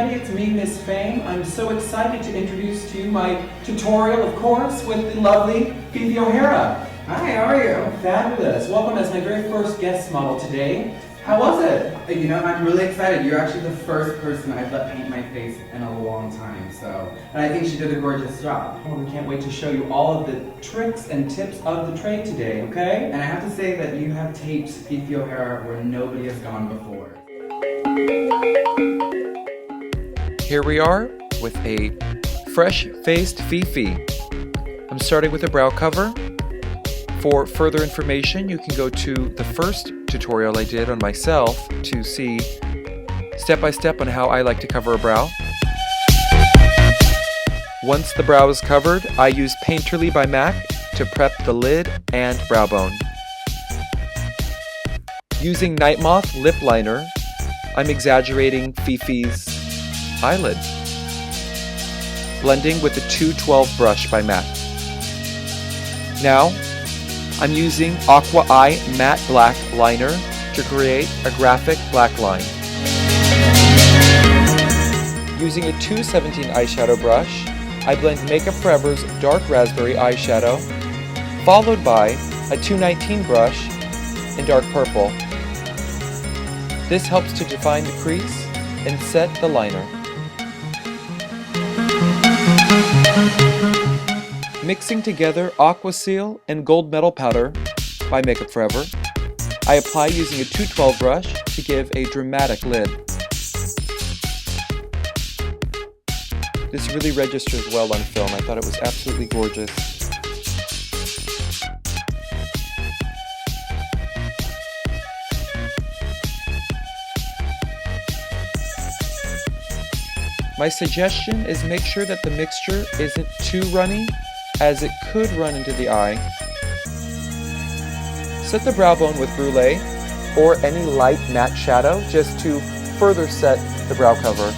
everybody, it's me, Miss Fame. I'm so excited to introduce to you my tutorial, of course, with the lovely Phi Phi O'Hara. Hi, how are you? Fabulous. Welcome as my very first guest model today. How was it? You know, I'm really excited. You're actually the first person I've let paint my face in a long time, and I think she did a gorgeous job. Well, we can't wait to show you all of the tricks and tips of the trade today, okay? And I have to say that you have taped Phi Phi O'Hara where nobody has gone before. Here we are with a fresh-faced Phi Phi. I'm starting with a brow cover. For further information, you can go to the first tutorial I did on myself to see step-by-step on how I like to cover a brow. Once the brow is covered, I use Painterly by MAC to prep the lid and brow bone. Using Night Moth lip liner, I'm exaggerating Phi Phi's eyelid. Blending with the 212 brush by MAC. Now, I'm using Aqua Eye Matte Black Liner to create a graphic black line. Using a 217 eyeshadow brush, I blend Makeup Forever's Dark Raspberry eyeshadow, followed by a 219 brush in Dark Purple. This helps to define the crease and set the liner. Mixing together Aqua Seal and Gold Metal Powder by Makeup Forever, I apply using a 212 brush to give a dramatic lid. This really registers well on film. I thought it was absolutely gorgeous. My suggestion is make sure that the mixture isn't too runny, as it could run into the eye. Set the brow bone with Brulee or any light matte shadow just to further set the brow cover.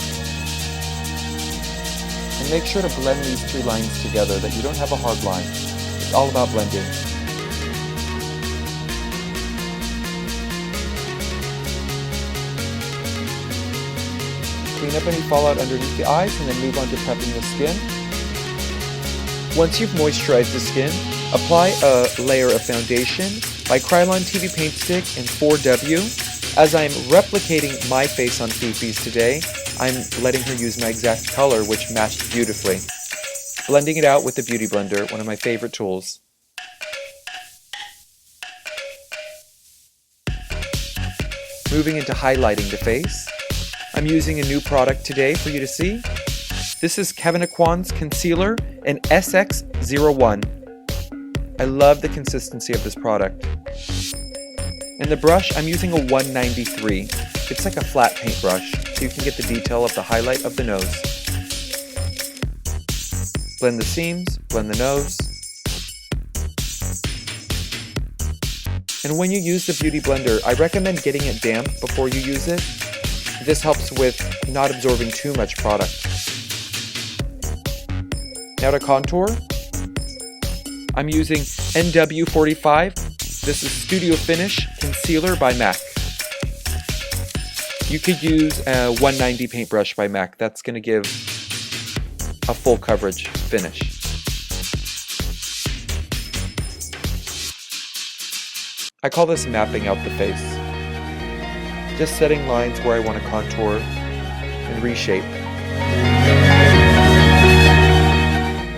And make sure to blend these two lines together, that you don't have a hard line. It's all about blending. Clean up any fallout underneath the eyes and then move on to prepping the skin. Once you've moisturized the skin, apply a layer of foundation by Krylon TV Paint Stick in 4W. As I'm replicating my face on Phi Phi's today, I'm letting her use my exact color, which matched beautifully. Blending it out with the Beauty Blender, one of my favorite tools. Moving into highlighting the face, I'm using a new product today for you to see. This is Kevyn Aucoin's concealer in SX01. I love the consistency of this product. In the brush, I'm using a 193. It's like a flat paint brush, so you can get the detail of the highlight of the nose. Blend the seams, blend the nose. And when you use the Beauty Blender, I recommend getting it damp before you use it. This helps with not absorbing too much product. Now to contour, I'm using NW45. This is Studio Finish Concealer by MAC. You could use a 190 paintbrush by MAC. That's going to give a full coverage finish. I call this mapping out the face. Just setting lines where I want to contour and reshape.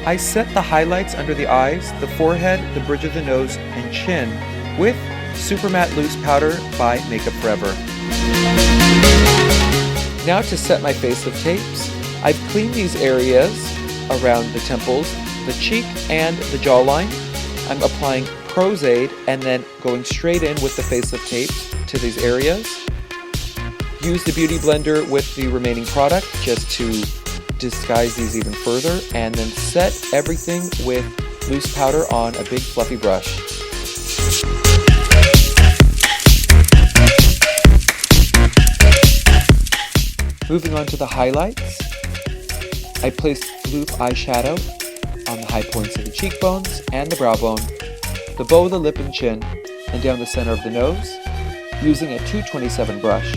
I set the highlights under the eyes, the forehead, the bridge of the nose, and chin with Super Matte Loose Powder by Makeup Forever. Now to set my face with tapes, I've cleaned these areas around the temples, the cheek, and the jawline. I'm applying Pros-Aid and then going straight in with the facelift tape to these areas. Use the Beauty Blender with the remaining product just to disguise these even further, and then set everything with loose powder on a big fluffy brush. Moving on to the highlights, I placed loop eyeshadow on the high points of the cheekbones and the brow bone, the bow of the lip and chin, and down the center of the nose, using a 227 brush.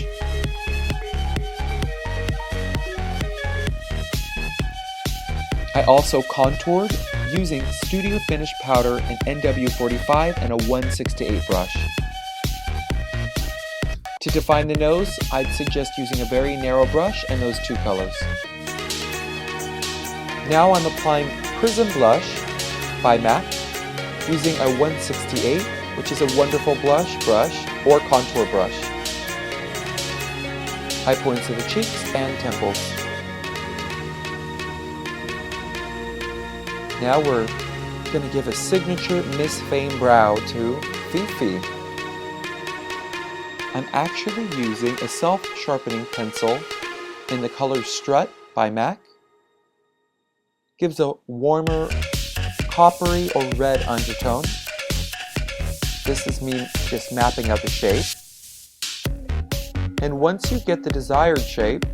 I also contoured using Studio Finish powder, an NW45, and a 1/6-8 brush. To define the nose, I'd suggest using a very narrow brush and those two colors. Now I'm applying Prism Blush by MAC using a 1/68, which is a wonderful blush brush or contour brush. High points of the cheeks and temples. Now we're going to give a signature Miss Fame brow to Phi Phi. I'm actually using a self-sharpening pencil in the color Strut by MAC. Gives a warmer coppery or red undertone. This is me just mapping out the shape. And once you get the desired shape,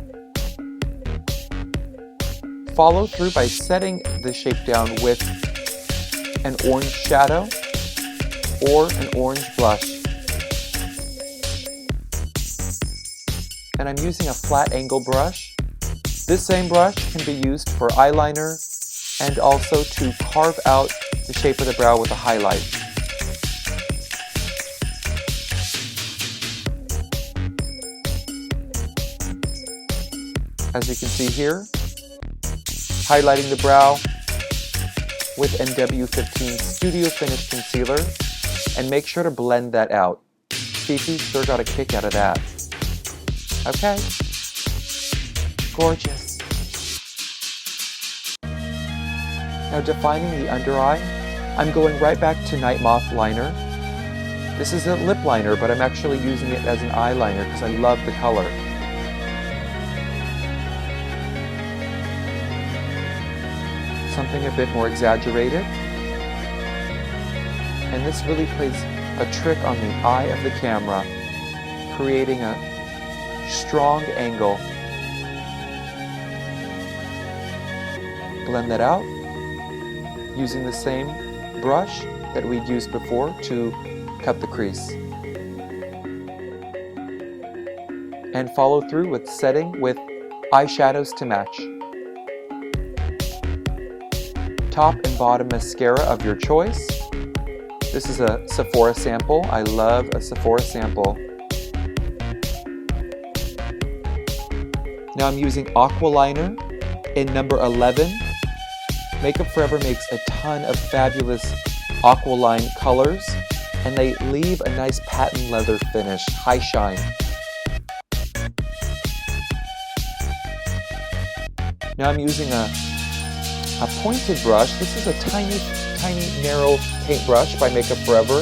follow through by setting the shape down with an orange shadow or an orange blush. And I'm using a flat angle brush. This same brush can be used for eyeliner and also to carve out the shape of the brow with a highlight. As you can see here, highlighting the brow with NW15 Studio Finish Concealer, and make sure to blend that out. Phi Phi sure got a kick out of that. Okay, gorgeous. Now defining the under eye, I'm going right back to Night Moth liner. This is a lip liner, but I'm actually using it as an eyeliner because I love the color. Something a bit more exaggerated. And this really plays a trick on the eye of the camera, creating a strong angle. Blend that out using the same brush that we'd used before to cut the crease. And follow through with setting with eyeshadows to match. Top and bottom mascara of your choice. This is a Sephora sample. I love a Sephora sample. Now I'm using Aqua Liner in number 11. Makeup Forever makes a ton of fabulous Aqualine colors, and they leave a nice patent leather finish, high shine. Now I'm using a pointed brush. This is a tiny narrow paintbrush by Makeup Forever,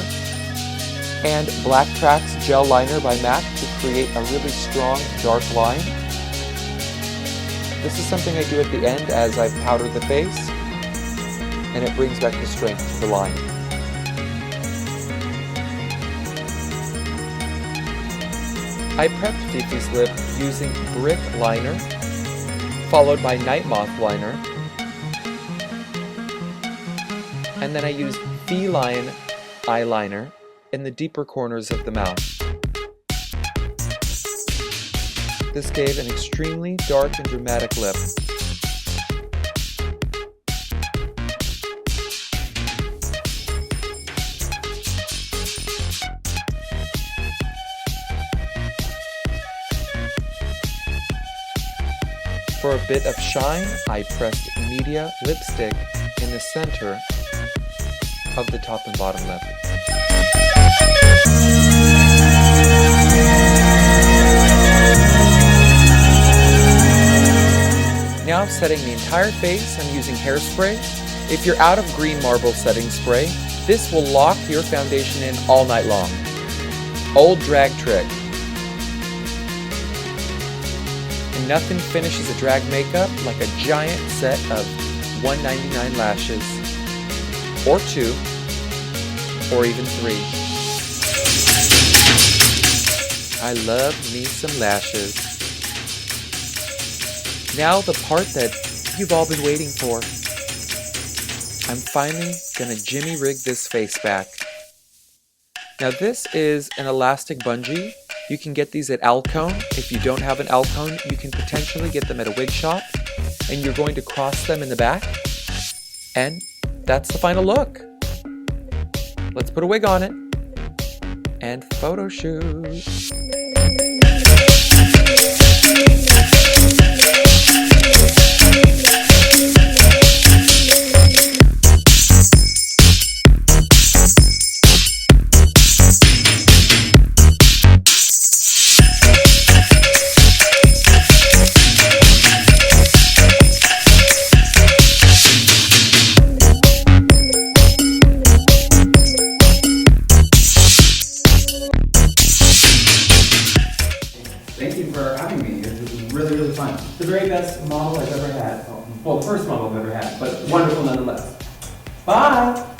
and Black Tracks Gel Liner by MAC to create a really strong dark line. This is something I do at the end as I powder the face, and it brings back the strength to the line. I prepped Phi Phi's lip using Brick Liner, followed by Night Moth Liner, and then I used Feline eyeliner in the deeper corners of the mouth. This gave an extremely dark and dramatic lip. For a bit of shine, I pressed Media Lipstick in the center of the top and bottom lip. Now setting the entire face, I'm using Hairspray. If you're out of Green Marble setting spray, this will lock your foundation in all night long. Old drag trick. And nothing finishes a drag makeup like a giant set of $1.99 lashes, or 2, or even 3. I love me some lashes. Now the part that you've all been waiting for. I'm finally gonna Jimmy rig this face back. Now this is an elastic bungee. You can get these at Alcone. If you don't have an Alcone, you can potentially get them at a wig shop, and you're going to cross them in the back. And that's the final look. Let's put a wig on it and photo shoot. Thank you for having me. It was really, really fun. The very best model I've ever had. Well, the first model I've ever had, but wonderful nonetheless. Bye!